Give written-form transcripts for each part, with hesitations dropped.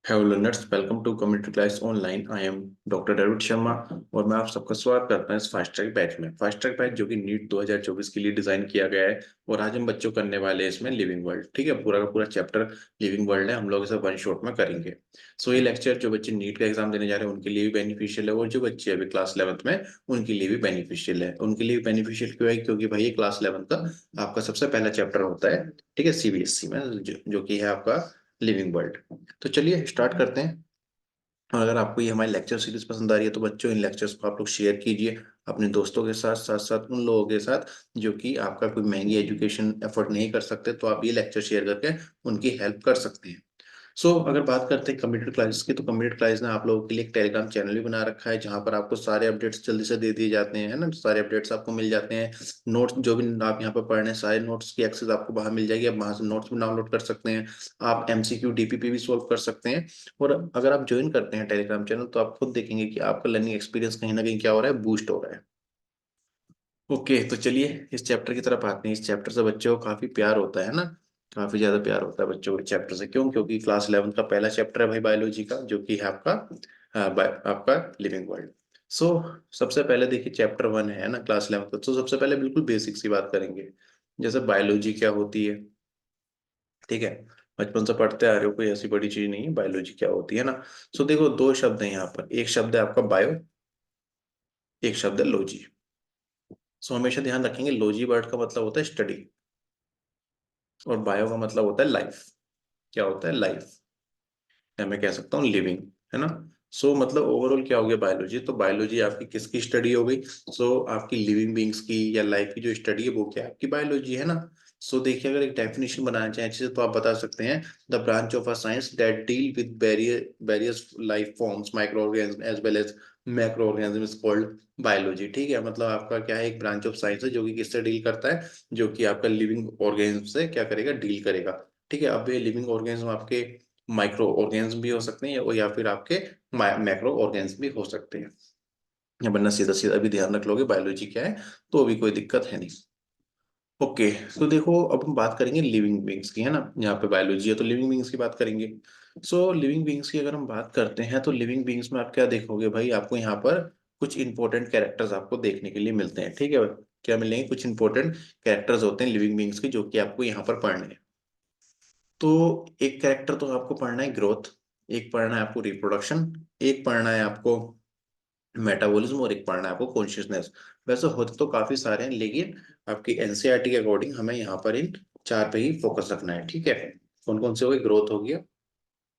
Hello learners, welcome to community class online. I am doctor David Sharma और मैं आप सबका स्वागत करता हूं इस फास्ट ट्रैक बैच में। फास्ट ट्रैक बैच जो कि नीट 2024 के लिए डिजाइन किया गया है और आज हम बच्चों करने वाले हैं इसमें लिविंग वर्ल्ड। ठीक है, पूरा का पूरा चैप्टर लिविंग वर्ल्ड है, हम लोग इसे वन शॉट में करेंगे। ये लेक्चर जो बच्चे नीट का एग्जाम देने जा रहे हैं उनके लिए भी बेनिफिशियल है और जो बच्चे अभी क्लास 11th में उनके लिए भी बेनिफिशियल है। उनके लिए बेनिफिशियल क्यों है? क्योंकि भाई ये क्लास 11th का आपका सबसे पहला चैप्टर होता है, ठीक है, सीबीएसई में, जो कि है आपका लिविंग वर्ल्ड। तो चलिए स्टार्ट करते हैं। और अगर आपको ये हमारी लेक्चर सीरीज पसंद आ रही है तो बच्चों इन लेक्चर्स को आप लोग शेयर कीजिए अपने दोस्तों के साथ, साथ साथ उन लोगों के साथ जो कि आपका कोई महंगी एजुकेशन एफोर्ड नहीं कर सकते, तो आप ये लेक्चर शेयर करके उनकी हेल्प कर सकते हैं। अगर बात करते हैं कंप्यूटर क्लासेस की, तो कंप्यूटर क्लास ने आप लोगों के लिए एक टेलीग्राम चैनल भी बना रखा है जहां पर आपको सारे अपडेट्स जल्दी से दे दिए जाते हैं, है ना। सारे अपडेट्स आपको मिल जाते हैं। नोट्स जो भी आप यहाँ पर पढ़ रहे हैं, सारे नोट्स की एक्सेस आपको वहां मिल जाएगी। आप वहां से नोट्स भी डाउनलोड कर सकते हैं। आप एमसीक्यू डीपीपी भी सोल्व कर सकते हैं। और अगर आप ज्वाइन करते हैं टेलीग्राम चैनल तो आप खुद देखेंगे कि आपका लर्निंग एक्सपीरियंस कहीं ना कहीं क्या हो रहा है, बूस्ट हो रहा है। ओके, तो चलिए इस चैप्टर की तरफ आते हैं। इस चैप्टर से बच्चों को काफी प्यार होता है ना, काफी ज्यादा प्यार होता है बच्चों को इस चैप्टर से। क्यों? क्योंकि क्लास 11 का पहला चैप्टर है भाई बायोलॉजी का, जो कि है आपका आपका लिविंग वर्ल्ड। सो सबसे पहले देखिए चैप्टर 1 है ना क्लास 11 का। तो सबसे पहले बिल्कुल बेसिक सी बात करेंगे, जैसे बायोलॉजी क्या होती है। ठीक है, बचपन से पढ़ते आ रहे हो, कोई ऐसी बड़ी चीज नहीं है बायोलॉजी क्या होती है ना। देखो दो शब्द हैं यहाँ पर, एक शब्द है आपका बायो, एक शब्द है लॉजी। हमेशा ध्यान रखेंगे, लॉजी वर्ड का मतलब होता है स्टडी और बायो का मतलब होता है लाइफ। क्या होता है? लाइफ, या मैं कह सकता हूँ लिविंग, है ना। मतलब ओवरऑल क्या हो गया बायोलॉजी? तो बायोलॉजी आपकी किसकी स्टडी हो गई? आपकी लिविंग बींग्स की या लाइफ की जो स्टडी है वो क्या है? आपकी बायोलॉजी, है ना। देखिए अगर एक डेफिनेशन बनाना चाहें अच्छे से तो आप बता सकते हैं, the branch of a science that deal with various life forms, micro organism as well as macro organism is called biology. ठीक है, मतलब आपका क्या है, एक ब्रांच ऑफ साइंस है जो कि किससे डील करता है, जो कि आपका लिविंग ऑर्गेनिज्म से क्या करेगा, डील करेगा। ठीक है, अब ये लिविंग ऑर्गेनिज्म आपके माइक्रो ऑर्गेनिज्म भी हो सकते हैं या फिर आपके मैक्रो ऑर्गेनिज्म भी हो सकते हैं। या वरना सीधा सीधा भी ध्यान रख लोगे बायोलॉजी क्या है तो भी कोई दिक्कत है नहीं। ओके, देखो अब हम बात करेंगे लिविंग बींग्स की, है ना। यहाँ पे बायोलॉजी है तो लिविंग बींग्स की बात करेंगे। लिविंग बींग्स की अगर हम बात करते हैं तो लिविंग बींग्स में आप क्या देखोगे भाई, आपको यहाँ पर कुछ इंपॉर्टेंट कैरेक्टर्स आपको देखने के लिए मिलते हैं। ठीक है, क्या मिलेंगे? कुछ इंपॉर्टेंट कैरेक्टर्स होते हैं लिविंग बींग्स की जो कि आपको यहाँ पर पढ़ने हैं। एक कैरेक्टर तो आपको पढ़ना है ग्रोथ, एक पढ़ना है आपको रिप्रोडक्शन, एक पढ़ना है आपको मेटाबॉलिज्म और एक पढ़ना है आपको कॉन्शियसनेस। वैसे होते तो काफी सारे हैं लेकिन आपकी एनसीईआरटी के अकॉर्डिंग हमें यहाँ पर इन चार पे ही फोकस रखना है। ठीक है, कौन कौन से हो गए? ग्रोथ हो गया,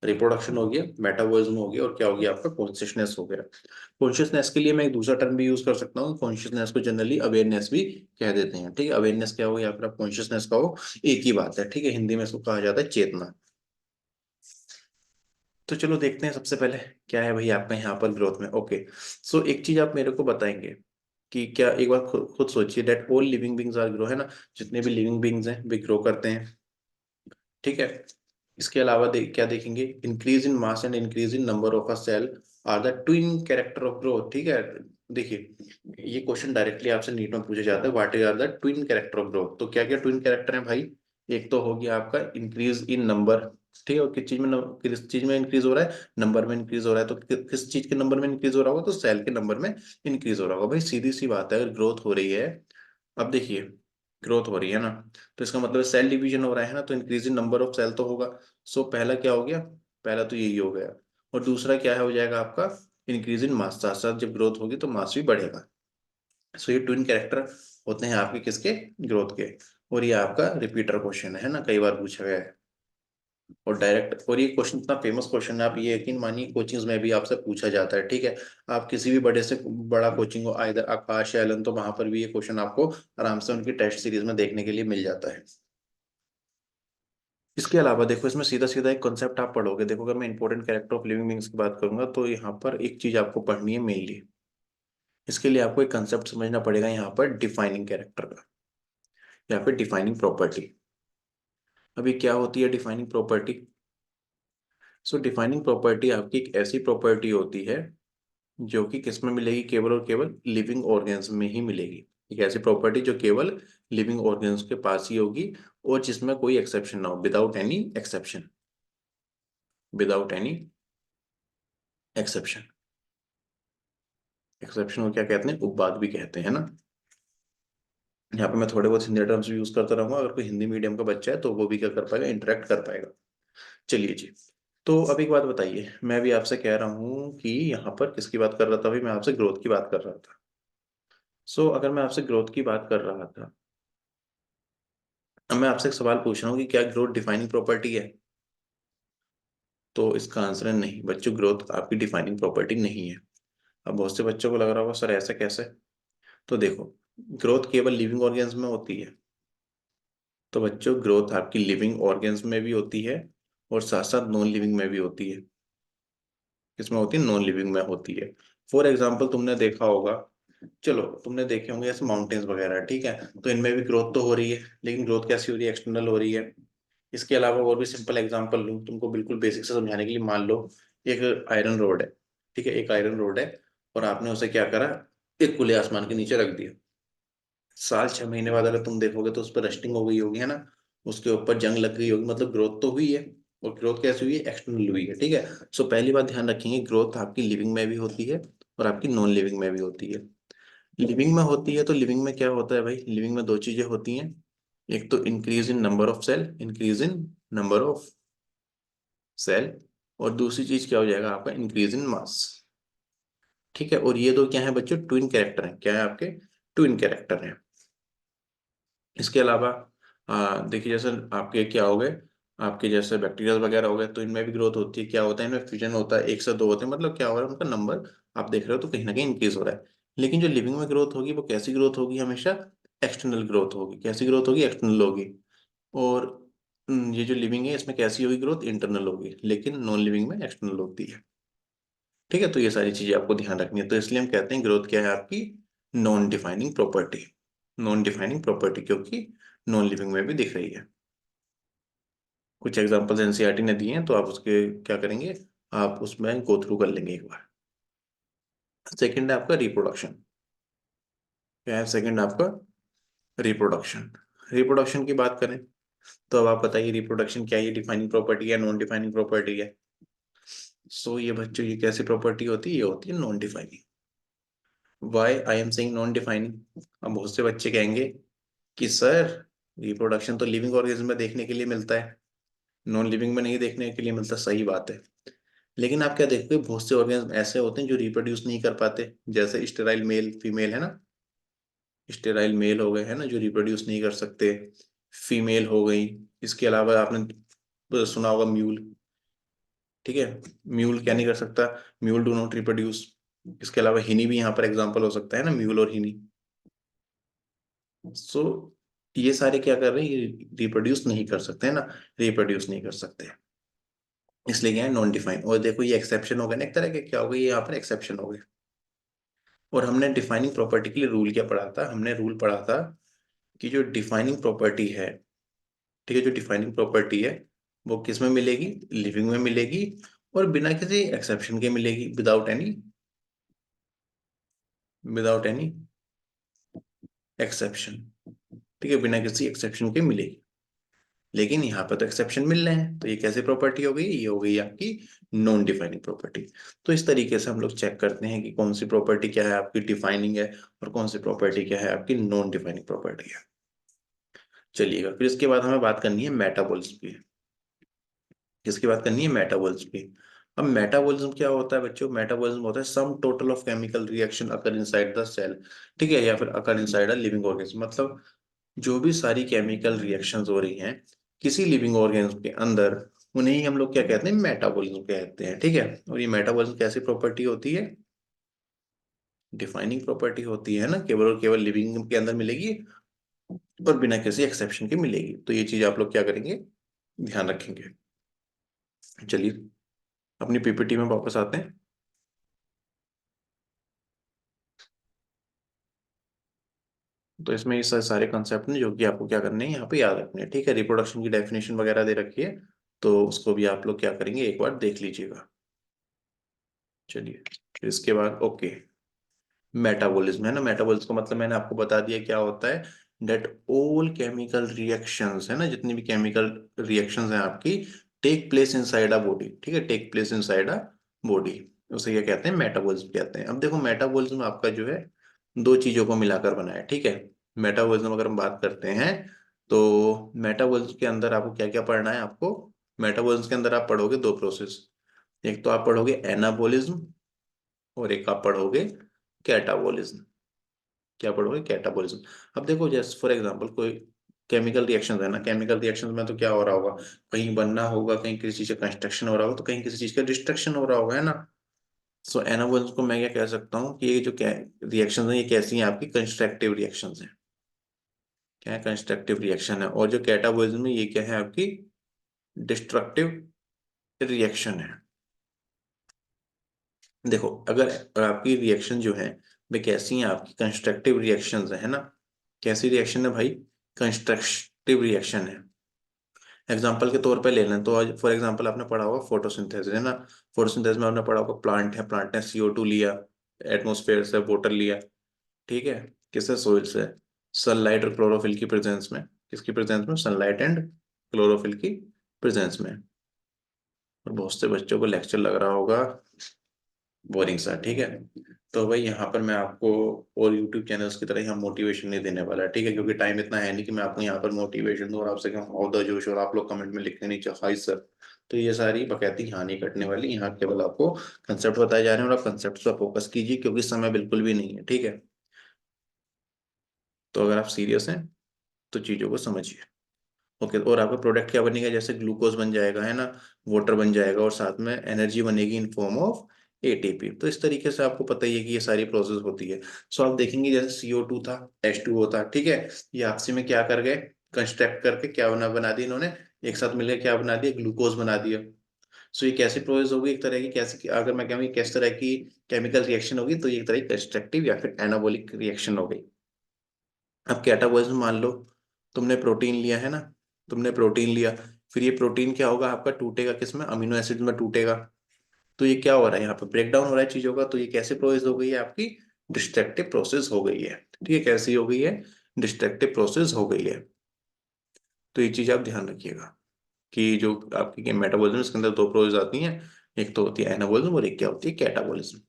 रिप्रोडक्शन हो गया, मेटाबॉलिज्म हो गया और क्या हो गया आपका कॉन्शियसनेस हो गया। कॉन्शियसनेस के लिए मैं एक दूसरा टर्म भी यूज कर सकता हूँ, कॉन्शियसनेस को जनरली अवेयरनेस भी कह देते हैं। ठीक है, अवेयरनेस क्या हो या फिर आप कॉन्शियसनेस का हो, एक ही बात है। ठीक है, हिंदी में इसको कहा जाता है चेतना। तो चलो देखते हैं सबसे पहले क्या है भाई आपका यहाँ पर ग्रोथ में। ओके, एक चीज आप मेरे को बताएंगे कि क्या, एक बार खुद सोचिए, that all living beings are grow, है ना। जितने भी लिविंग बींग्स हैं वे ग्रो करते हैं। ठीक है, इसके अलावा क्या देखेंगे? Increase in mass and increase in number of a cell are the twin character of growth. ठीक है, देखिए ये क्वेश्चन डायरेक्टली आपसे नीट में पूछा जाता है, what is are the twin character of growth. तो क्या क्या ट्विन कैरेक्टर है भाई? एक तो हो गया आपका इंक्रीज इन नंबर। ठीक है, और किस चीज में इंक्रीज हो रहा है? नंबर में इंक्रीज हो रहा है। तो किस चीज के नंबर में इंक्रीज हो रहा होगा? तो सेल के नंबर में इंक्रीज हो रहा होगा। भाई सीधी सी बात है, अगर ग्रोथ हो रही है, अब देखिए ग्रोथ हो रही है ना, तो इसका मतलब सेल डिवीजन हो रहा है ना, तो increase in number of cell तो होगा। पहला क्या हो गया? पहला तो यही हो गया। और दूसरा क्या है, हो जाएगा आपका इंक्रीज इन मास। साथ साथ जब ग्रोथ होगी तो मास भी बढ़ेगा। ये ट्विन कैरेक्टर होते हैं आपके किसके? ग्रोथ के। और ये आपका रिपीटर क्वेश्चन है ना, कई बार पूछा गया है। और ये क्वेश्चन इतना फेमस क्वेश्चन है, आप ये यकीन मानिए कोचिंग्स में भी आपसे पूछा जाता है। ठीक है, आप किसी भी बड़े से बड़ा कोचिंग हो, आइदर आकाश या एलन, तो वहां पर भी ये क्वेश्चन आपको आराम से उनकी टेस्ट सीरीज में देखने के लिए मिल जाता है। इसके अलावा देखो इसमें सीधा सीधा एक कॉन्सेप्ट आप पढ़ोगे। देखो अगर मैं important character of living beings की बात करूंगा तो यहाँ पर एक चीज आपको पढ़नी है मेनली। इसके लिए आपको एक कंसेप्ट समझना पड़ेगा यहाँ पर, डिफाइनिंग कैरेक्टर का या फिर डिफाइनिंग प्रॉपर्टी। अभी क्या होती है डिफाइनिंग प्रॉपर्टी? डिफाइनिंग प्रॉपर्टी आपकी एक ऐसी प्रॉपर्टी होती है जो कि किस में मिलेगी? केवल और केवल लिविंग ऑर्गेन्स में ही मिलेगी। एक ऐसी प्रॉपर्टी जो केवल लिविंग ऑर्गेन्स के पास ही होगी और जिसमें कोई एक्सेप्शन ना हो, without any exception, without any exception. Exception को क्या कहते हैं, उपवाद भी कहते हैं ना। यहाँ पे मैं थोड़े बहुत हिंदी टर्म्स यूज करता रहूंगा, अगर कोई हिंदी मीडियम का बच्चा है तो वो भी क्या कर पाएगा, इंटरेक्ट कर पाएगा। चलिए जी। तो अब एक बात बताइए, मैं भी आपसे कह रहा हूँ कि यहाँ पर किसकी बात कर रहा था, अभी मैं आपसे ग्रोथ की बात कर रहा था। सो अगर मैं आपसे ग्रोथ की बात कर रहा था, अब मैं आपसे एक सवाल पूछ रहा हूँ कि क्या ग्रोथ डिफाइनिंग प्रॉपर्टी है? तो इसका आंसर है नहीं बच्चों, ग्रोथ आपकी डिफाइनिंग प्रॉपर्टी नहीं है। अब बहुत से बच्चों को लग रहा होगा सर ऐसा कैसे? तो देखो, ग्रोथ केवल लिविंग ऑर्गेन्स में होती है। तो बच्चों ग्रोथ आपकी लिविंग ऑर्गेन्स में भी होती है और साथ साथ नॉन लिविंग में भी होती है। किसमें होती है? नॉन लिविंग में होती है। फॉर एग्जाम्पल तुमने देखा होगा, चलो तुमने देखे होंगे जैसे माउंटेन्स वगैरह, ठीक है, तो इनमें भी ग्रोथ तो हो रही है, लेकिन ग्रोथ कैसी हो रही है? एक्सटर्नल हो रही है। इसके अलावा और भी सिंपल एग्जांपल लूँ तुमको बिल्कुल बेसिक से समझाने के लिए, मान लो एक आयरन रोड है, ठीक है, एक आयरन रोड है, और आपने उसे क्या करा, एक खुले आसमान के नीचे रख दिया। साल 6 महीने बाद अगर तुम देखोगे तो उस पर रस्टिंग हो गई होगी, है ना, उसके ऊपर जंग लग गई होगी, मतलब ग्रोथ तो हुई है। और ग्रोथ कैसे हुई है? एक्सटर्नल हुई है, ठीक है। सो पहली बात ध्यान रखेंगे, ग्रोथ आपकी लिविंग में भी होती है और आपकी नॉन लिविंग में भी होती है। लिविंग में होती है तो लिविंग में क्या होता है भाई, लिविंग में दो चीजें होती हैं। एक तो increase in number of cell, increase in number of cell, और दूसरी चीज क्या हो जाएगा आपका, इंक्रीज इन मास। ठीक है, और ये दो क्या है बच्चों, ट्विन कैरेक्टर हैं। क्या है आपके? ट्विन कैरेक्टर हैं। इसके अलावा देखिए जैसे आपके क्या हो गए, आपके जैसे बैक्टीरिया वगैरह हो गए, तो इनमें भी ग्रोथ होती है। क्या होता है? इनमें फ्यूजन होता है, एक से दो होते हैं, मतलब क्या हो रहा है, उनका नंबर आप देख रहे हो तो कहीं ना कहीं इंक्रीज हो रहा है। लेकिन जो लिविंग में ग्रोथ होगी वो कैसी ग्रोथ होगी? हमेशा एक्सटर्नल ग्रोथ होगी। कैसी ग्रोथ होगी? एक्सटर्नल होगी। और ये जो लिविंग है इसमें कैसी होगी ग्रोथ? इंटरनल होगी। लेकिन नॉन लिविंग में एक्सटर्नल होती है। ठीक है, तो ये सारी चीजें आपको ध्यान रखनी है। तो इसलिए हम कहते हैं ग्रोथ क्या है आपकी, non defining property. Non defining property क्योंकि नॉन लिविंग में भी दिख रही है। कुछ एग्जांपल्स एनसीईआरटी ने दिए हैं तो आप उसके क्या करेंगे, आप उसमें गो थ्रू कर लेंगे एक बार। सेकंड है आपका रिप्रोडक्शन। क्या है सेकंड आपका? रिप्रोडक्शन। रिप्रोडक्शन की बात करें तो अब आप बताइए रिप्रोडक्शन क्या है, ये डिफाइनिंग प्रॉपर्टी है, नॉन डिफाइनिंग प्रॉपर्टी है? सो ये बच्चों ये कैसी प्रॉपर्टी होती है? ये होती है non defining. Why I am saying non defining? अब बहुत से बच्चे कहेंगे कि सर रिप्रोडक्शन तो लिविंग ऑर्गेनिज्म में देखने के लिए मिलता है, नॉन लिविंग में नहीं देखने के लिए मिलता। सही बात है, लेकिन आप क्या देखते हो, बहुत से ऑर्गेनिज्म ऐसे होते हैं जो रिप्रोड्यूस नहीं कर पाते, जैसे स्टेराइल मेल फीमेल है ना, स्टेराइल मेल हो गए है ना जो रिप्रोड्यूस नहीं कर सकते, फीमेल हो गई। इसके अलावा आपने सुना होगा म्यूल, ठीक है, म्यूल क्या नहीं कर सकता, म्यूल डू नॉट रिप्रोड्यूस। इसके अलावा हिनी भी यहाँ पर एग्जाम्पल हो सकता है ना, म्यूल और हिनी। सो ये सारे क्या कर रहे हैं, ये रिप्रोड्यूस नहीं कर सकते है ना, रिप्रोड्यूस नहीं कर सकते, इसलिए क्या है नॉन डिफाइन। और देखो ये एक्सेप्शन हो गए ना एक तरह के, क्या हो गए ये यहाँ पर एक्सेप्शन हो गए। और हमने डिफाइनिंग प्रॉपर्टी के लिए रूल क्या पढ़ा था? हमने रूल पढ़ा था कि जो डिफाइनिंग प्रॉपर्टी है, ठीक है, जो डिफाइनिंग प्रॉपर्टी है वो किस में मिलेगी? लिविंग में मिलेगी, और बिना किसी एक्सेप्शन के मिलेगी, विदाउट एनी एक्सेप्शन। ठीक है, बिना किसी एक्सेप्शन के मिलेगी। लेकिन यहाँ पे तो एक्सेप्शन मिल रहे हैं, तो ये कैसी प्रॉपर्टी हो गई? ये हो गई आपकी नॉन डिफाइनिंग प्रॉपर्टी। तो इस तरीके से हम लोग चेक करते हैं कि कौन सी प्रॉपर्टी क्या है आपकी डिफाइनिंग है, और कौन सी प्रॉपर्टी क्या है आपकी नॉन डिफाइनिंग प्रॉपर्टी है। चलिएगा, फिर इसके बाद हमें बात करनी है मेटाबॉलिज्म की। किसकी बात करनी है? मेटाबॉलिज्म की। अब मेटाबॉलिज्म क्या होता है बच्चों? मेटाबॉलिज्म होता है sum total of chemical reaction occur inside the cell, ठीक है, या फिर occur inside a living organism. मतलब जो भी सारी केमिकल रिएक्शंस हो रही हैं किसी लिविंग ऑर्गेनिज्म के अंदर, उन्हें ही हम लोग क्या कहते हैं? मेटाबॉलिज्म कहते हैं, ठीक है। और ये मेटाबॉलिज्म कैसी प्रॉपर्टी होती है? डिफाइनिंग प्रॉपर्टी होती है ना, केवल और केवल लिविंग के अंदर मिलेगी और बिना किसी एक्सेप्शन के मिलेगी। तो ये चीज आप लोग क्या करेंगे, ध्यान रखेंगे। चलिए अपनी पीपीटी में वापस आते हैं। तो इसमें ये सारे कॉन्सेप्ट ने जो कि आपको क्या करने हैं यहाँ पे याद रखने हैं, ठीक है। रिप्रोडक्शन की डेफिनेशन वगैरह दे रखी है, तो उसको भी आप लोग क्या करेंगे, एक बार देख लीजिएगा। चलिए, फिर इसके बाद ओके, मेटाबॉलिज्म है ना, मेटाबॉलिज्म का मतलब मैंने आपको बता दिया क्या होता है, डेट ऑल केमिकल रिएक्शंस है ना, जितनी भी केमिकल रिएक्शंस हैं आपकी, take place inside a body, ठीक है, take place inside a body. उसे क्या कहते हैं, मेटाबॉलिज्म कहते हैं। अब देखो मेटाबॉलिज्म आपका जो है दो चीजों को मिलाकर बना है, ठीक है। मेटाबॉलिज्म अगर हम बात करते हैं तो मेटाबॉलिज्म के अंदर आपको क्या क्या पढ़ना है, आपको मेटाबॉलिज्म के अंदर आप पढ़ोगे दो प्रोसेस। एक तो आप पढ़ोगे एनाबॉलिज्म और एक आप पढ़ोगे कैटाबॉलिज्म। क्या पढ़ोगे, कैटाबॉलिज्म। अब देखो जैसे फॉर एग्जांपल कोई केमिकल रिएक्शन है ना, केमिकल रिएक्शन में तो क्या हो रहा होगा, कहीं बनना होगा, कहीं किसी चीज का कंस्ट्रक्शन हो रहा होगा, तो कहीं किसी चीज का डिस्ट्रक्शन हो रहा होगा, है ना। सो एनाबॉलिज्म को मैं क्या कह सकता हूँ कि ये जो रिएक्शन है ये कैसी हैं, आपकी कंस्ट्रक्टिव रिएक्शन है। क्या है, कंस्ट्रक्टिव रिएक्शन है। और जो कैटाबॉलिज्म है ये क्या है, आपकी डिस्ट्रक्टिव रिएक्शन है। देखो अगर आपकी रिएक्शन जो है वे कैसी हैं, आपकी कंस्ट्रक्टिव रिएक्शन है ना। कैसी रिएक्शन है भाई, कंस्ट्रक्टिव रिएक्शन है। एग्जाम्पल के तौर पे ले लें तो आज फॉर एग्जाम्पल आपने पढ़ा होगा फोटोसिंथेसिस, है ना। फोटोसिंथेसिस में आपने पढ़ा होगा प्लांट है, प्लांट ने CO2 लिया, एटमोसफेयर से वाटर लिया, ठीक है, किससे, सोइल से, सनलाइट और क्लोरोफिल की प्रेजेंस में। किसकी प्रेजेंस में, सनलाइट एंड क्लोरोफिल की प्रेजेंस में। और बहुत से बच्चों को लेक्चर लग रहा होगा बोरिंग सा, ठीक है। तो भाई यहाँ पर मैं आपको और यूट्यूब चैनल्स की तरह यहाँ मोटिवेशन नहीं देने वाला, ठीक है, क्योंकि टाइम इतना है नहीं कि मैं आपको यहाँ पर मोटिवेशन दूँ और आपसे कहूँ हाउ द जोश और आप लोग कमेंट में लिखने नीचे हाई सर। तो ये सारी बकैती यहाँ नहीं कटने वाली, यहाँ केवल आपको कंसेप्ट बताए जा रहे हैं और आप कंसेप्ट पर फोकस कीजिए, क्योंकि समय बिल्कुल भी नहीं है, ठीक है। तो अगर आप सीरियस हैं तो चीज़ों को समझिए। ओके, और आपका प्रोडक्ट क्या बनेगा, जैसे ग्लूकोज बन जाएगा, है ना, वाटर बन जाएगा, और साथ में एनर्जी बनेगी इन फॉर्म ऑफ ATP। तो इस तरीके से आपको पता ही है कि ये सारी प्रोसेस होती है। सो आप देखेंगे जैसे CO2 था, H2O था, ठीक है, ये आपसी में क्या कर गए, कंस्ट्रक्ट करके क्या बना बना दिया इन्होंने, एक साथ मिलकर क्या बना दिया, ग्लूकोज बना दिया। सो ये कैसी प्रोसेस होगी, एक तरह की कैसे, अगर मैं कहूँ किस तरह की केमिकल रिएक्शन होगी, तो ये एक तरह की कंस्ट्रक्टिव या फिर एनाबॉलिक रिएक्शन हो गई। अब कैटाबॉलिज्म मान लो, तुमने प्रोटीन लिया है ना, तुमने प्रोटीन लिया, फिर ये प्रोटीन क्या होगा आपका, टूटेगा किसमें, अमीनो एसिड में टूटेगा। तो ये क्या हो रहा है, यहाँ पे ब्रेक डाउन हो रहा है चीजों का। तो ये कैसे प्रोसेस हो गई है, आपकी डिस्ट्रक्टिव प्रोसेस हो गई है, ठीक है। कैसी हो गई है, डिस्ट्रक्टिव प्रोसेस हो गई है। तो ये चीज आप ध्यान रखिएगा कि जो आपकी मेटाबॉलिज्म, इसके अंदर दो प्रोसेस आती हैं, एक तो होती है एनाबॉलिज्म और एक क्या होती है, कैटाबॉलिज्म।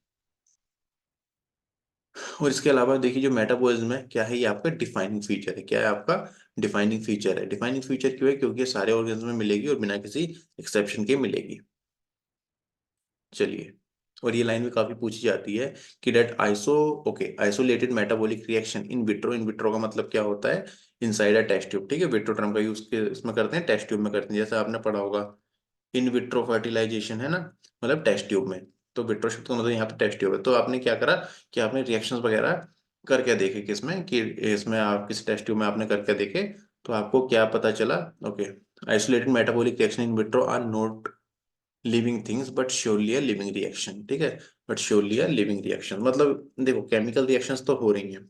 और इसके अलावा देखिए जो मेटाबॉलिज्म है क्या है, ये आपका डिफाइनिंग फीचर है। क्या है आपका डिफाइनिंग फीचर है। डिफाइनिंग फीचर क्यों है, क्योंकि ये सारे ऑर्गेनिज्म में मिलेगी और बिना किसी एक्सेप्शन के मिलेगी। चलिए, और ये लाइन भी काफी पूछी जाती है कि that isolated metabolic reaction in vitro. In vitro का मतलब क्या होता है, इनसाइड अ टेस्ट ट्यूब, ठीक है। विट्रो टर्म का यूज के इसमें करते हैं, टेस्ट ट्यूब में करते हैं। जैसे आपने पढ़ा होगा इन विट्रो फर्टिलाइजेशन, है ना, मतलब टेस्ट ट्यूब में। तो विट्रो शब्द का मतलब यहाँ पे टेस्ट ट्यूब है। तो आपने क्या करा कि आपने रिएक्शंस वगैरह करके देखे, किसमें, कि इसमें आप किस टेस्ट ट्यूब में आपने करके देखे, तो आपको क्या पता चला। Okay, isolated metabolic reaction in vitro are not living things but surely a living reaction, ठीक है। But surely a living reaction मतलब देखो केमिकल रिएक्शंस तो हो रही हैं,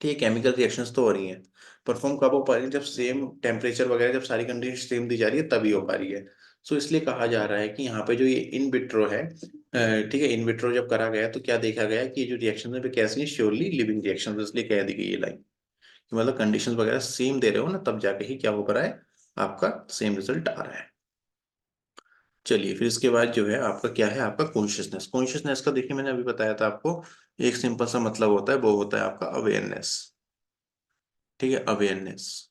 ठीक है, केमिकल रिएक्शंस तो हो रही हैं, परफॉर्म कब हो पा रही है, जब सेम टेम्परेचर वगैरह, जब सारी कंडीशन सेम दी जा रही है तभी हो पा रही है। सो इसलिए कहा जा रहा है कि यहाँ पे जो ये इन विट्रो है, ठीक है, इन विट्रो जब करा गया तो क्या देखा गया कि ये जो रिएक्शन है वे कैसी है, श्योरली लिविंग रिएक्शन। इसलिए कह दी गई ये लाइन कि मतलब कंडीशंस वगैरह सेम दे रहे हो ना, तब जाके ही क्या हो पा रहा है, आपका सेम रिजल्ट आ रहा है। चलिए, फिर इसके बाद जो है आपका क्या है, आपका कॉन्शियसनेस। कॉन्शियसनेस का देखिए मैंने अभी बताया था आपको, एक सिंपल सा मतलब होता है, वो होता है आपका अवेयरनेस, ठीक है, अवेयरनेस।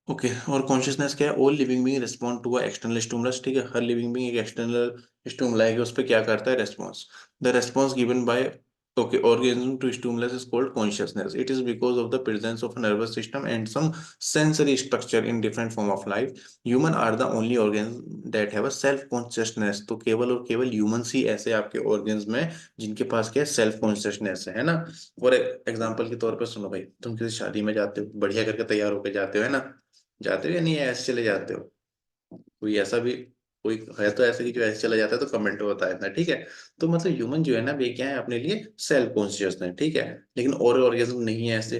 ओके, और कॉन्शियसनेस क्या है, all living being respond to external stimulus, ठीक है, हर लिविंग बीइंग एक एक्सटर्नल स्टिमुलाई है उस पर क्या करता है, response. The response given by okay organism to stimulus is called consciousness. It is because of the presence of a nervous system and some sensory structure in different form of life. Human are the only organs that have a self consciousness. तो केवल और केवल humans ही ऐसे आपके organs में जिनके पास क्या है, सेल्फ कॉन्शियसनेस है ना। फॉर एग्जाम्पल के तौर पर सुनो भाई, तुम किसी शादी में जाते हो, बढ़िया करके तैयार होकर जाते हो, है ना, जाते हो या नहीं, ऐसे चले जाते हो। कोई ऐसा भी कोई है तो ऐसे कि जो ऐसे चला जाता है, तो कमेंट में बताया था, ठीक है। तो मतलब ह्यूमन जो है ना वे क्या है, अपने लिए सेल्फ कॉन्शियस है, ठीक है। लेकिन और ऑर्गेनिज्म नहीं है ऐसे,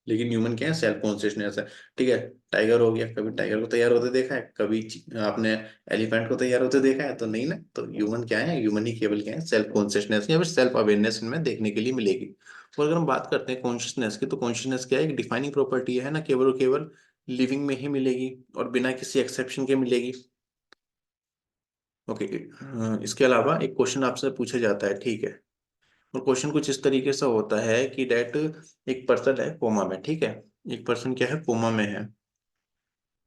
लेकिन ह्यूमन क्या है, सेल्फ कॉन्शियसनेस है, ठीक है। टाइगर हो गया, कभी टाइगर को तैयार होते देखा है, कभी आपने एलिफेंट को तैयार होते देखा है, तो नहीं ना। तो ह्यूमन क्या है, ह्यूमन ही केवल क्या है, सेल्फ कॉन्शियसनेस या फिर सेल्फ अवेयरनेस इनमें देखने के लिए मिलेगी। और अगर हम बात करते हैं कॉन्शियसनेस की, तो कॉन्शियसनेस क्या है, एक डिफाइनिंग प्रॉपर्टी है ना, केवल और केवल लिविंग में ही मिलेगी और बिना किसी एक्सेप्शन के मिलेगी। ओके। इसके अलावा एक क्वेश्चन आपसे पूछा जाता है, ठीक है। और क्वेश्चन कुछ इस तरीके से होता है कि डेट एक पर्सन है कोमा में, ठीक है। एक पर्सन क्या है, कोमा में है।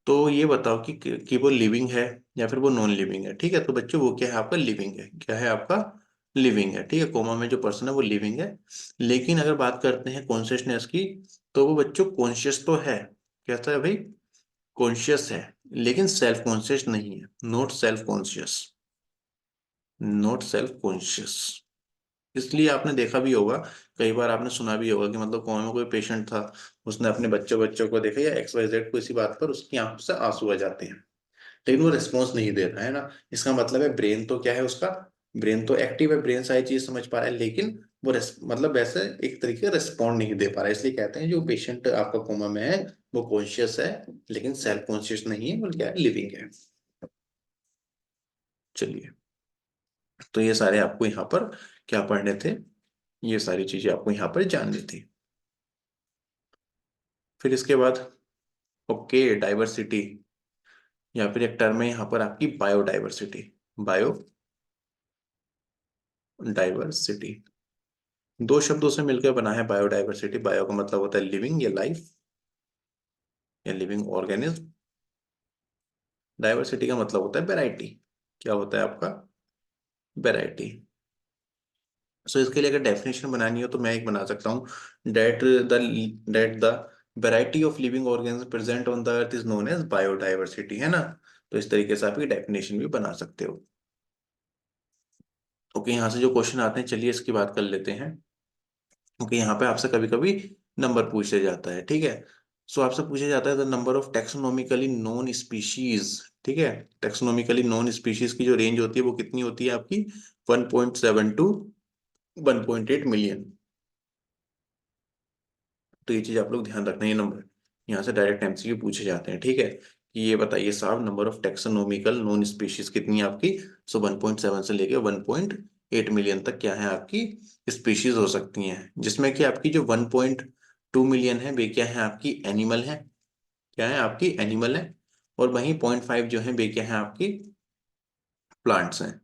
तो ये बताओ कि वो लिविंग है या फिर वो नॉन लिविंग है, ठीक है। तो बच्चों वो क्या है आपका, लिविंग है। क्या है आपका, लिविंग है, ठीक है। कोमा में जो पर्सन है वो लिविंग है। लेकिन अगर बात करते हैं कॉन्शियसनेस की, तो वो बच्चों कॉन्शियस तो है। कहता है भाई, कॉन्शियस है, लेकिन सेल्फ कॉन्शियस नहीं है। Not self conscious, not self conscious. इसलिए आपने देखा भी होगा, कई बार आपने सुना भी होगा कि मतलब कोमा में कोई पेशेंट था, उसने अपने बच्चों बच्चों को देखा या एक्स वाई जेड को, इसी बात पर उसकी आंखों से आंसू आ जाते हैं, लेकिन वो रिस्पॉन्स नहीं दे रहा है ना। इसका मतलब है ब्रेन तो क्या है उसका, ब्रेन तो एक्टिव है, ब्रेन सारी चीज समझ पा रहा है, लेकिन वो मतलब वैसे एक तरीके का रिस्पॉन्ड नहीं दे पा रहा है। इसलिए कहते हैं जो पेशेंट आपका कोमा में है वो कॉन्शियस है, लेकिन सेल्फ कॉन्शियस नहीं है, वो क्या है, लिविंग है। चलिए, तो ये सारे आपको यहाँ पर क्या पढ़ने थे, ये सारी चीजें आपको यहाँ पर जाननी थी। फिर इसके बाद, ओके, डाइवर्सिटी, या फिर एक टर्म है यहाँ पर आपकी बायोडाइवर्सिटी। बायोडाइवर्सिटी दो शब्दों से मिलकर बना है बायोडाइवर्सिटी। बायो का मतलब होता है लिविंग या लाइफ या लिविंग ऑर्गेनिज्म। डाइवर्सिटी का मतलब होता है वैरायटी। क्या होता है आपका, वैरायटी। सो इसके लिए अगर डेफिनेशन बनानी हो तो मैं एक बना सकता हूँ, that the that the variety of living organism present on the earth is known as biodiversity, है ना। तो इस तरीके से आप ये डेफिनेशन भी बना सकते हो। ओके, यहाँ से जो क्वेश्चन आते हैं, चलिए इसकी बात कर लेते हैं। ओके, यहाँ पे आपसे कभी कभी नंबर पूछा जाता है, ठीक है। सो आपसे पूछा जाता है the number of taxonomically known species, ठीक है। टेक्सोनोमिकली नोन स्पीशीज की जो रेंज होती है वो कितनी होती है आपकी, 1.7 टू 1.8 मिलियन। तो ये चीज आप लोग ध्यान रखना, ये नंबर यहाँ से डायरेक्ट एमसीक्यू पूछे जाते हैं, ठीक है। कि ये बताइए साहब, number of taxonomical non species कितनी है आपकी। सो 1.7 से लेके 1.8 मिलियन तक क्या है आपकी स्पीशीज हो सकती हैं, जिसमें कि आपकी जो 1.2 मिलियन है वे क्या है आपकी एनिमल है। क्या है आपकी एनिमल है। और वहीं 0.5 जो है वे क्या है आपकी प्लांट्स हैं।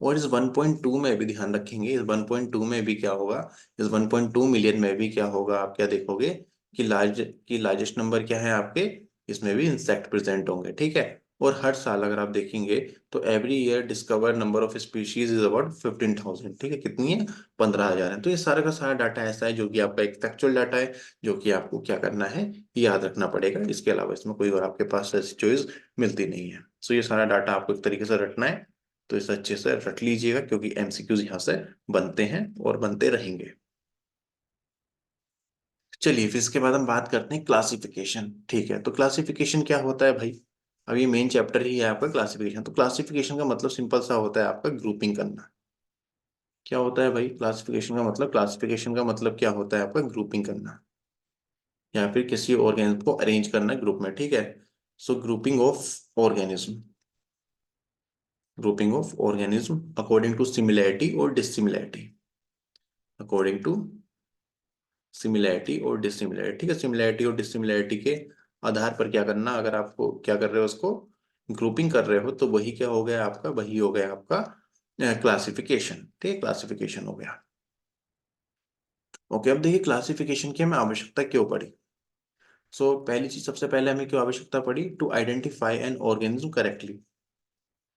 और इस 1.2 में भी ध्यान रखेंगे, इस 1.2 में भी क्या होगा, इस 1.2 मिलियन में भी क्या होगा, आप क्या देखोगे कि लार्जेस्ट नंबर क्या है आपके, इसमें भी इंसेक्ट प्रेजेंट होंगे, ठीक है। और हर साल अगर आप देखेंगे तो every year discover number of species is about 15,000, ठीक है। कितनी है, 15,000 है। तो ये सारा का सारा डाटा ऐसा है जो कि आपका एक फैक्चुअल डाटा है, जो कि आपको क्या करना है, याद रखना पड़ेगा। इसके अलावा इसमें कोई और आपके पास ऐसी चॉइस मिलती नहीं है। सो ये सारा डाटा आपको एक तरीके से रटना है, तो इसे अच्छे से रट लीजिएगा, क्योंकि एमसीक्यूज यहाँ से बनते हैं और बनते रहेंगे। चलिए, फिर इसके बाद हम बात करते हैं क्लासिफिकेशन, ठीक है। तो क्लासिफिकेशन क्या होता है भाई, अब ये मेन चैप्टर ही है आपका क्लासिफिकेशन। तो क्लासिफिकेशन का मतलब सिंपल सा होता है आपका ग्रुपिंग करना। क्या होता है भाई क्लासिफिकेशन का मतलब, क्लासिफिकेशन का मतलब क्या होता है आपका, ग्रुपिंग करना, या फिर किसी ऑर्गेनिज्म को अरेंज करना ग्रुप में, ठीक है। So grouping of organism, grouping of organism according to similarity और डिसिमिलैरिटी, अकॉर्डिंग टू सिमिलैरिटी और डिसिमिलैरिटी, ठीक है। सिमिलैरिटी और डिसिमिलैरिटी के आधार पर क्या करना, अगर आपको क्या कर रहे हो उसको ग्रुपिंग कर रहे हो, तो वही क्या हो गया आपका, वही हो गया आपका क्लासिफिकेशन, ठीक है। क्लासिफिकेशन हो गया। ओके, अब देखिए क्लासिफिकेशन की हमें आवश्यकता क्यों पड़ी। पहली चीज, सबसे पहले हमें क्यों आवश्यकता पड़ी, to identify an organism correctly.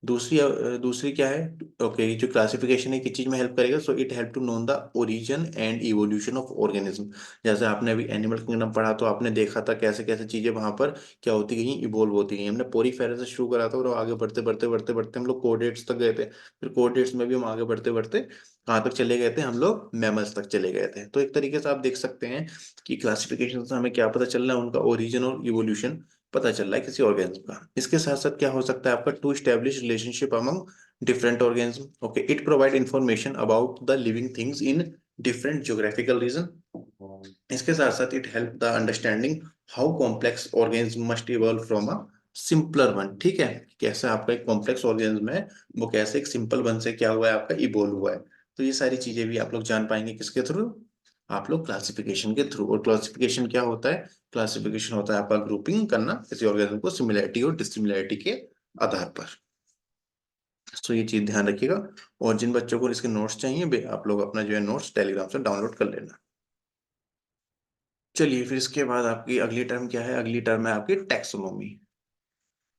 दूसरी क्या है, ओके, जो क्लासिफिकेशन है किस चीज में हेल्प करेगा, so it help to know the origin and evolution of organism. जैसे आपने अभी एनिमल किंगडम पढ़ा तो आपने देखा था कैसे कैसे चीजें वहां पर क्या होती गई, इवोल्व होती गई। हमने पोरीफेरा से शुरू करा था और आगे बढ़ते बढ़ते बढ़ते बढ़ते हम लोग कोर्डेट्स तक गए थे, फिर कोर्डेट्स में भी हम आगे बढ़ते बढ़ते कहाँ तक चले गए थे, हम लोग मैमल्स तक चले गए थे। तो एक तरीके से आप देख सकते हैं कि क्लासिफिकेशन से हमें क्या पता चल रहा है, उनका ओरिजिन और इवोल्यूशन पता चल रहा है किसी ऑर्गेनिज्म का। इसके साथ साथ क्या हो सकता है आपका, to establish relationship among different organism. Okay, it provide information about the living things in different geographical region. इसके साथ साथ it help the understanding how complex organism must evolve from a simpler one, ठीक है। कैसे आपका एक complex organism है, वो कैसे एक सिंपल वन से क्या हुआ है आपका, इवोल्व हुआ है। तो ये सारी चीजें भी आप लोग जान पाएंगे किसके थ्रू, आप लोग क्लासिफिकेशन के थ्रू। और क्लासिफिकेशन क्या होता है, क्लासिफिकेशन होता है आपका ग्रुपिंग करना किसी ऑर्गेनिज्म को सिमिलैरिटी और डिसिमिलैरिटी के आधार पर। तो ये चीज ध्यान रखिएगा। और जिन बच्चों को इसके नोट्स चाहिए आप लोग अपना जो है नोट्स टेलीग्राम से डाउनलोड कर लेना। चलिए फिर इसके बाद आपकी अगली टर्म क्या है, अगली टर्म है आपकी टैक्सोनॉमी।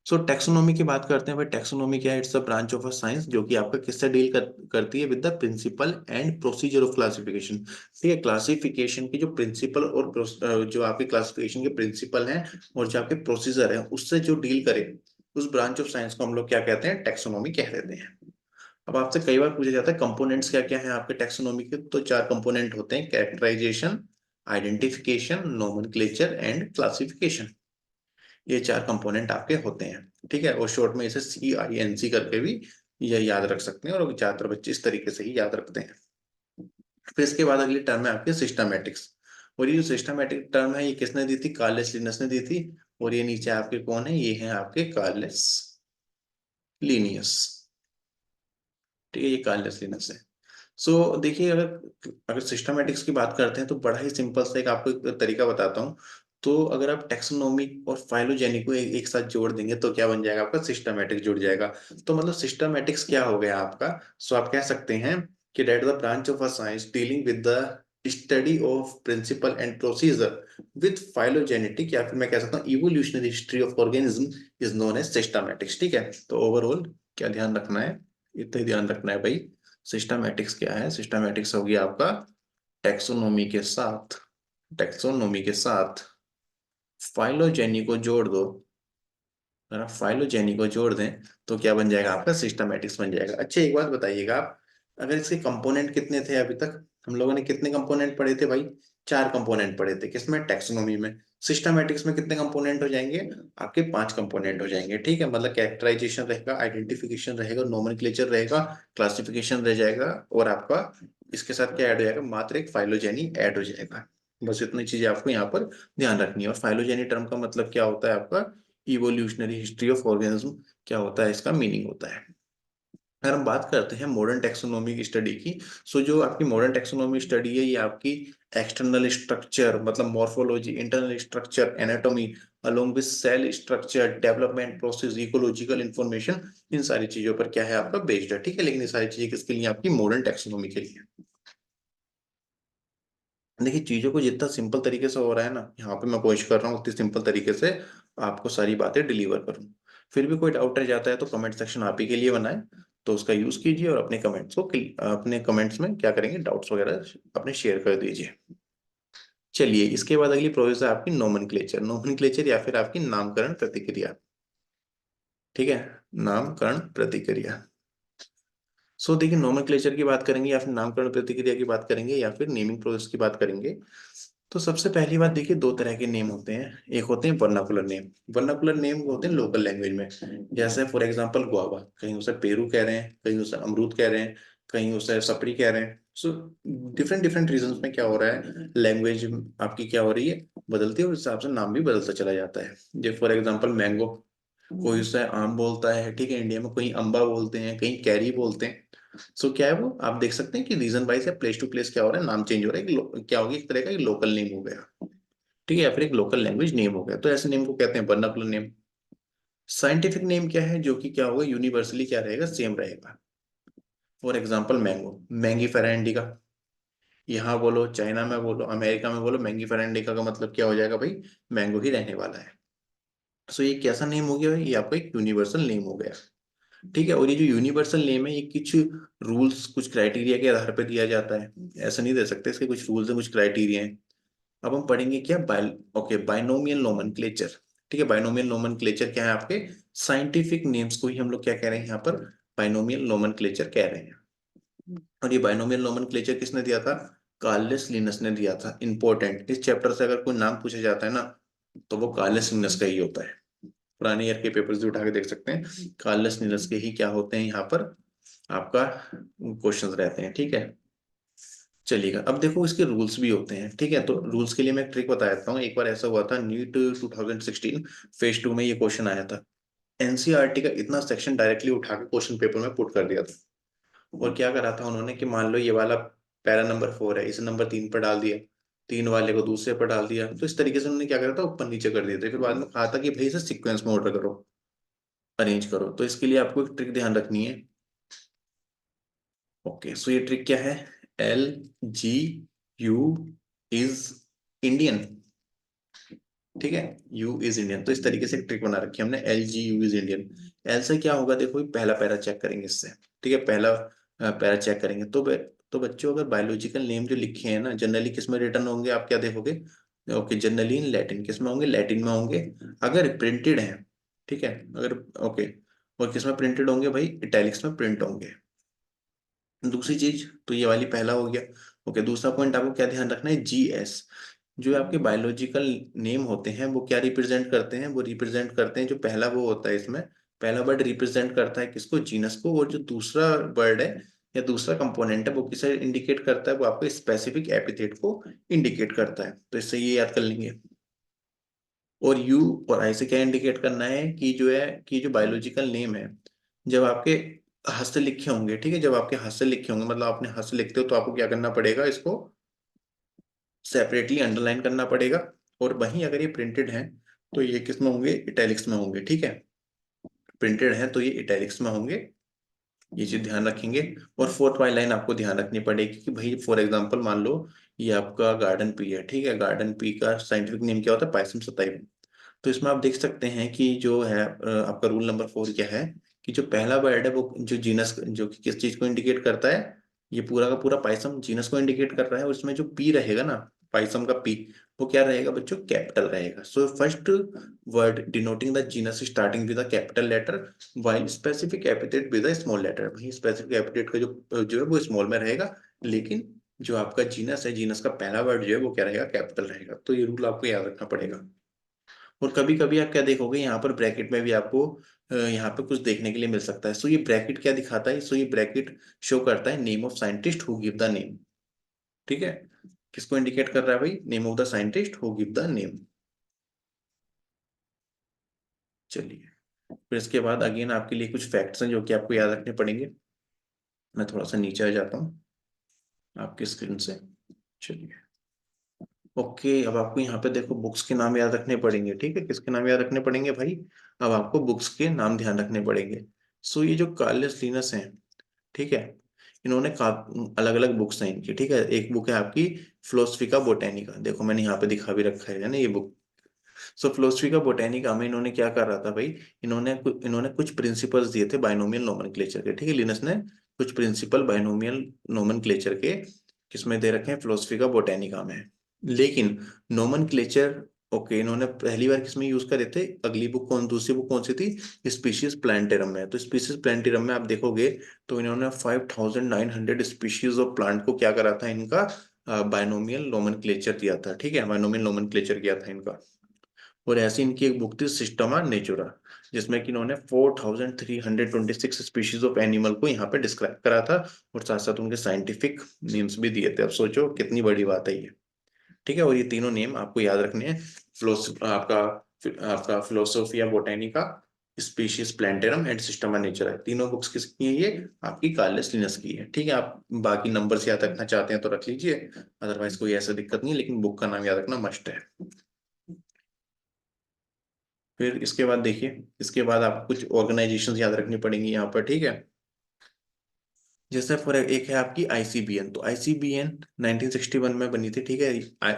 सो टैक्सोनॉमी की बात करते हैं भाई। टैक्सोनॉमी क्या है? It's a branch of a science जो कि आपका किससे डील करती है, with the principle and procedure of classification. ठीक है, क्लासिफिकेशन की जो प्रिंसिपल और जो आपके क्लासिफिकेशन के प्रिंसिपल हैं और जो आपके प्रोसीजर है उससे जो डील करे, उस ब्रांच ऑफ साइंस को हम लोग क्या कहते हैं, टैक्सोनॉमी कह देते हैं। अब आपसे कई बार पूछा जाता है कंपोनेंट्स क्या क्या है आपके टैक्सोनॉमी के, तो चार कंपोनेंट होते हैं: characterization, identification, nomenclature and classification. ये चार कंपोनेंट आपके होते हैं। ठीक है, और शॉर्ट में इसे CINC करके भी ये याद रख सकते हैं, और ज्यादातर बच्चे इस तरीके से ही याद रखते हैं। फिर इसके बाद अगली टर्म है आपकी सिस्टमैटिक्स। और ये जो सिस्टमैटिक टर्म है ये किसने दी थी? कार्लेस लिनस ने दी थी। और ये नीचे आपके कौन है? ये है आपके कार्लेस लिनियस। ठीक है, ये कार्लेस लिनस है। सो देखिए, अगर अगर सिस्टमैटिक्स की बात करते हैं तो बड़ा ही सिंपल सा एक आपको एक तरीका बताता हूँ। तो अगर आप टैक्सोनॉमी और फाइलोजेनी को एक साथ जोड़ देंगे तो क्या बन जाएगा आपका? सिस्टमैटिक जुड़ जाएगा। तो मतलब सिस्टमैटिक्स क्या हो गया आपका? सो आप कह सकते हैं कि that the branch of a science dealing with the study of principle and procedure with phylogenetic, या फिर मैं कह सकता हूँ evolutionary history of organism, is known as systematics. ठीक है, तो ओवरऑल क्या ध्यान रखना है? इतना ही ध्यान रखना है भाई। सिस्टमैटिक्स क्या है? सिस्टमैटिक्स होगी आपका टैक्सोनॉमी के साथ, टैक्सोनॉमी के साथ फाइलोजेनी को जोड़ दो। अगर आप फाइलोजेनी को जोड़ दें तो क्या बन जाएगा आपका? सिस्टमैटिक्स बन जाएगा। अच्छा एक बात बताइएगा आप, अगर इसके कंपोनेंट कितने थे अभी तक? हम लोगों ने कितने कंपोनेंट पढ़े थे भाई? चार कंपोनेंट पढ़े थे। किसमें? टैक्सोनॉमी में। सिस्टमैटिक्स में कितने कंपोनेंट हो जाएंगे आपके? पांच कंपोनेंट हो जाएंगे। ठीक है, मतलब कैरेक्टराइजेशन रहेगा, आइडेंटिफिकेशन रहेगा, नोमेनक्लेचर रहेगा, क्लासिफिकेशन रह जाएगा, और आपका इसके साथ क्या ऐड हो जाएगा? मात्र एक फाइलोजेनी ऐड हो जाएगा। बस इतनी चीजें आपको यहाँ पर ध्यान रखनी है। और फाइलोजेनी टर्म का मतलब क्या होता है आपका? इवोल्यूशनरी हिस्ट्री ऑफ ऑर्गेनिज्म क्या होता है, इसका मीनिंग होता है। अगर हम बात करते हैं मॉडर्न टेक्सोनोमी की स्टडी की, सो जो आपकी मॉडर्न टेक्सोनोमी स्टडी है ये आपकी एक्सटर्नल स्ट्रक्चर मतलब morphology, internal structure, anatomy, along with cell structure, development process, ecological information, इन सारी चीजों पर क्या है आपका? बेस्ड है। ठीक है, लेकिन ये सारी चीजें किसके लिए? आपकी मॉडर्न टेक्सोनोमी के लिए। देखिए, चीजों को जितना सिंपल तरीके से हो रहा है ना, यहाँ पे मैं कोशिश कर रहा हूँ उतनी सिंपल तरीके से आपको सारी बातें डिलीवर करूँ। फिर भी कोई डाउट रह जाता है तो कमेंट सेक्शन आप ही के लिए बनाए, तो उसका यूज कीजिए और अपने कमेंट्स को अपने कमेंट्स में क्या करेंगे, डाउट्स वगैरह अपने शेयर कर दीजिए। चलिए इसके बाद अगली प्रोसेस है आपकी नोमेनक्लेचर। नोमेनक्लेचर या फिर आपकी नामकरण प्रतिक्रिया। ठीक है, नामकरण प्रतिक्रिया। सो देखिए, नोमेनक्लेचर की बात करेंगे या फिर नामकरण प्रतिक्रिया की बात करेंगे या फिर नेमिंग प्रोसेस की बात करेंगे, तो सबसे पहली बात देखिए, दो तरह के नेम होते हैं। एक होते हैं वर्नाकुलर नेम। वर्नाकुलर नेम होते हैं लोकल लैंग्वेज में। जैसे फॉर एग्जांपल गुआवा, कहीं उसे पेरू कह रहे हैं, कहीं उसे अमरूद कह रहे हैं, कहीं उसे सपरी कह रहे हैं। सो डिफरेंट डिफरेंट रीजंस में क्या हो रहा है, लैंग्वेज आपकी क्या हो रही है, बदलती है, और उस हिसाब से नाम भी बदलता चला जाता है। जैसे फॉर एग्जाम्पल मैंगो, कोई उसे आम बोलता है। ठीक है, इंडिया में कहीं अम्बा बोलते हैं, कहीं कैरी बोलते हैं। सो क्या है वो आप देख सकते हैं कि रीजन वाइज या प्लेस टू प्लेस क्या हो रहा है, नाम चेंज हो रहा है। क्या होगी, एक तरह का लोकल नेम हो गया। ठीक है, या फिर एक लोकल लैंग्वेज नेम हो गया, तो ऐसे नेम को कहते हैं वर्नाकुलर नेम। साइंटिफिक नेम क्या है, जो कि क्या होगा, यूनिवर्सली क्या रहेगा, सेम रहेगा। फॉर एग्जाम्पल मैंगो, मैंगी फेरा इंडिका। यहाँ बोलो, चाइना में बोलो, अमेरिका में बोलो, मैंगी फेरा इंडिका का मतलब क्या हो जाएगा भाई? मैंगो ही रहने वाला है। सो ये कैसा नेम हो गया भाई? ये आपका एक यूनिवर्सल नेम हो गया। ठीक है, और ये जो यूनिवर्सल नेम है ये कुछ रूल्स, कुछ क्राइटेरिया के आधार पर दिया जाता है। ऐसा नहीं दे सकते, इसके कुछ रूल्स हैं, कुछ क्राइटेरिया हैं। अब हम पढ़ेंगे क्या, ओके, बाइनोमियल नोमेनक्लेचर। ठीक है, बाइनोमियल नोमेनक्लेचर क्या है आपके? साइंटिफिक नेम्स को ही हम लोग क्या कह रहे हैं यहाँ पर? बाइनोमियल नोमेनक्लेचर कह रहे हैं। और ये बाइनोमियल नोमेनक्लेचर किसने दिया था? कार्लेस लिनस ने दिया था। इंपॉर्टेंट, इस चैप्टर से अगर कोई नाम पूछा जाता है ना, तो वो कार्लेस लिनस का ही होता है। पुराने ईयर के पेपर्स भी उठा के देख सकते हैं, कार्लेस लिनस के ही क्या होते हैं यहाँ पर आपका क्वेश्चंस रहते हैं। ठीक है, चलिएगा। अब देखो इसके रूल्स भी होते हैं। ठीक है, तो रूल्स के लिए मैं एक ट्रिक बता देता हूँ। एक बार ऐसा हुआ था, नीट 2016 फेज 2 में ये क्वेश्चन आया था। एनसीईआरटी का इतना सेक्शन डायरेक्टली उठा के क्वेश्चन पेपर में पुट कर दिया था। और क्या करा था उन्होंने कि मान लो ये वाला पैरा नंबर 4 है, इसे नंबर 3 पर डाल दिया, 3 वाले को दूसरे पर डाल दिया। तो इस तरीके से उन्होंने क्या करा था, ऊपर नीचे कर दिए थे। फिर बाद में कहा था कि भाई इसे सीक्वेंस में ऑर्डर करो, अरेंज करो। तो इसके लिए आपको एक ट्रिक ध्यान रखनी है। ओके, सो ये ट्रिक क्या है? L G you is Indian. ठीक है, यू इज इंडियन, तो इस तरीके से एक ट्रिक बना रखी है हमने, L G you is Indian. L से क्या होगा, देखो पहला पैरा चेक करेंगे इससे। ठीक है, पहला पैरा चेक करेंगे तो बच्चों अगर बायोलॉजिकल नेम जो लिखे हैं ना, जनरली किस में रिटर्न होंगे आप क्या देखोगे? ओके, जनरली इन लैटिन, किस में होंगे? लैटिन में होंगे। अगर प्रिंटेड है, ठीक है, अगर ओके, और किस में प्रिंटेड होंगे भाई? इटैलिक्स में प्रिंट होंगे। दूसरी चीज तो ये वाली पहला हो गया। ओके, दूसरा पॉइंट आपको क्या ध्यान रखना है? G S. जो आपके बायोलॉजिकल नेम होते हैं वो क्या रिप्रेजेंट करते हैं? वो रिप्रेजेंट करते हैं, जो पहला वो होता है इसमें, पहला वर्ड रिप्रेजेंट करता है किसको? जीनस को। और जो दूसरा वर्ड है या दूसरा कंपोनेंट है वो किसे इंडिकेट करता है? वो आपको स्पेसिफिक एपिथेट को इंडिकेट करता है। तो इससे ये याद कर लेंगे। और यू और आई से क्या इंडिकेट करना है कि जो है कि जो बायोलॉजिकल नेम है, जब आपके हाथ से लिखे होंगे, ठीक है, जब आपके हाथ से लिखे होंगे, मतलब आपने हाथ से लिखते हो तो आपको क्या करना पड़ेगा? इसको सेपरेटली अंडरलाइन करना पड़ेगा। और वहीं अगर ये प्रिंटेड है तो ये किस में होंगे? इटैलिक्स में होंगे। ठीक है, प्रिंटेड है तो ये इटैलिक्स में होंगे। ये चीज ध्यान रखेंगे। और फोर्थ वाली लाइन आपको ध्यान रखनी पड़ेगी कि भाई फॉर एग्जांपल मान लो ये आपका गार्डन पी है। ठीक है, गार्डन पी का साइंटिफिक नेम क्या होता है? पायसम सताइवम। तो इसमें आप देख सकते हैं कि जो है आपका रूल नंबर 4 क्या है कि जो पहला वर्ड है वो जो जीनस, जो कि किस चीज को इंडिकेट करता है, ये पूरा का पूरा पाइसम जीनस को इंडिकेट कर रहा है। और इसमें जो पी रहेगा ना, पाइसम का पी, वो क्या रहेगा बच्चों? कैपिटल रहेगा। So first word denoting the genus starting with the capital letter, while specific epithet with the small letter. वही स्पेसिफिक एपिथेट का जो है वो स्मॉल में रहेगा, लेकिन जो आपका जीनस है, जीनस का पहला वर्ड जो है वो क्या रहेगा? कैपिटल रहेगा। तो ये रूल आपको याद रखना पड़ेगा। और कभी कभी आप क्या देखोगे, यहाँ पर ब्रैकेट में भी आपको यहाँ पे कुछ देखने के लिए मिल सकता है। सो ये ब्रैकेट क्या दिखाता है? सो ये ब्रैकेट शो करता है name of scientist who give the name. ठीक है, किसको इंडिकेट कर रहा है भाई? Name of the scientist who give the name. चलिए, फिर इसके बाद अगेन आपके लिए कुछ फैक्ट्स हैं जो कि आपको याद रखने पड़ेंगे। मैं थोड़ा सा नीचे आ जाता हूँ आपकी स्क्रीन से। चलिए, ओके, अब आपको यहाँ पे देखो बुक्स के नाम याद रखने पड़ेंगे। ठीक है, किसके नाम याद रखने पड़ेंगे भाई? अब आपको बुक्स के नाम ध्यान रखने पड़ेंगे। सो ये जो कार्लस लिनस हैं, ठीक है, इन्होंने अलग अलग बुक्स हैं इनकी। ठीक है, एक बुक है आपकी फिलोसफिका बोटेनिका, देखो मैंने यहाँ पे दिखा भी रखा है ना ये बुक। सो फिलोसफिका बोटेनिका में इन्होंने क्या कर रहा था भाई? इन्होंने कुछ प्रिंसिपल्स दिए थे बाइनोमियल नोमेनक्लेचर के। ठीक है, लिनस ने कुछ प्रिंसिपल बाइनोमियल नोमेनक्लेचर के किसमें दे रखे हैं? फिलोसफिका बोटेनिका में। लेकिन नोमेनक्लेचर, ओके, इन्होंने पहली बार किसमें यूज करे थे? अगली बुक दूसरी बुक कौन सी थी? स्पीशीज प्लांटेरम में। तो स्पीशीज प्लांटेरम में आप देखोगे तो इन्होंने 5900 स्पीशीज ऑफ प्लांट को क्या करा था? इनका बाइनोमियल नोमेनक्लेचर दिया था। ठीक है, बाइनोमियल नोमेनक्लेचर किया था इनका। और ऐसी इनकी एक बुक थी सिस्टमा नेचुरा, जिसमें कि इन्होंने 4326 स्पीशीज ऑफ एनिमल को यहाँ पे डिस्क्राइब करा था। और साथ साथ उनके साइंटिफिक नेम्स भी दिए थे। अब सोचो कितनी बड़ी बात है ये। ठीक है, और ये तीनों नेम आपको याद रखने हैं। आपका आपका Philosophia Botanica, Species Plantarum and Systema Naturae, तीनों बुक्स किसकी है? ये आपकी कार्लस लिनस की है। ठीक है, आप बाकी नंबर्स याद रखना चाहते हैं तो रख लीजिए, अदरवाइज कोई ऐसा दिक्कत नहीं है, लेकिन बुक का नाम याद रखना मस्ट है। फिर इसके बाद देखिए, इसके बाद आपको कुछ ऑर्गेनाइजेशन याद रखनी पड़ेंगी यहाँ पर। ठीक है, जैसे फॉर एक है आपकी आईसीबीएन। तो आईसीबीएन 1961 में बनी थी। ठीक है,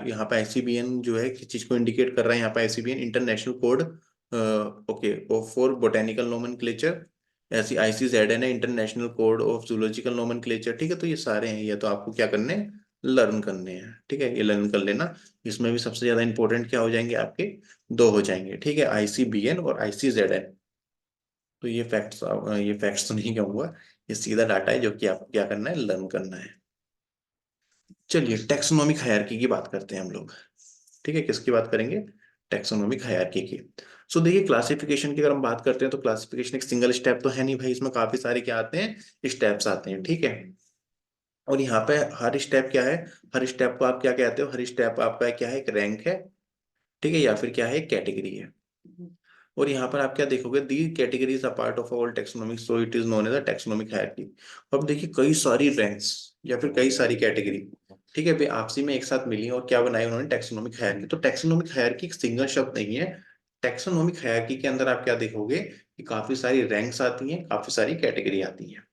यहाँ पे आईसीबीएन जो है किस चीज को इंडिकेट कर रहा है? यहाँ पे ICBN international code, okay, for botanical nomenclature. ऐसी आईसीजेडएन है, international code of zoological nomenclature. ठीक है, तो ये सारे हैं, ये तो आपको क्या करने हैं? लर्न करने हैं। ठीक है, ये लर्न कर लेना। इसमें भी सबसे ज्यादा इंपॉर्टेंट क्या हो जाएंगे आपके? दो हो जाएंगे। ठीक है, आईसीबीएन और आईसीजेडएन। तो ये फैक्ट्स तो नहीं कहूंगा, ये सीधा डाटा है जो कि आपको क्या करना है? लर्न करना है। चलिए, टेक्सोनोमिक हायरार्की की बात करते हैं हम लोग। ठीक है, किसकी बात करेंगे? टेक्सोनोमिक हायरार्की की। सो देखिए, क्लासिफिकेशन की अगर हम बात करते हैं तो क्लासिफिकेशन एक सिंगल स्टेप तो है नहीं भाई, इसमें काफी सारे क्या आते हैं? स्टेप्स आते हैं। ठीक है, और यहाँ पे हर स्टेप क्या है? हर स्टेप को आप क्या कहते हो? हर स्टेप आपका क्या है? एक रैंक है। ठीक है, या फिर क्या है? एक कैटेगरी है। और यहाँ पर आप क्या देखोगे? The categories a part of all taxonomic, so it is known as a taxonomic hierarchy. अब देखिए, कई सारी रैंक्स या फिर कई सारी कैटेगरी, ठीक है, वे आपसी में एक साथ मिली और क्या बनाई उन्होंने? Taxonomic hierarchy. तो टेक्सोनोमिक हायरार्की एक सिंगल शब्द नहीं है। टेक्सोनोमिक हायरार्की के अंदर आप क्या देखोगे कि काफी सारी रैंक्स आती हैं, काफी सारी कैटेगरी आती हैं।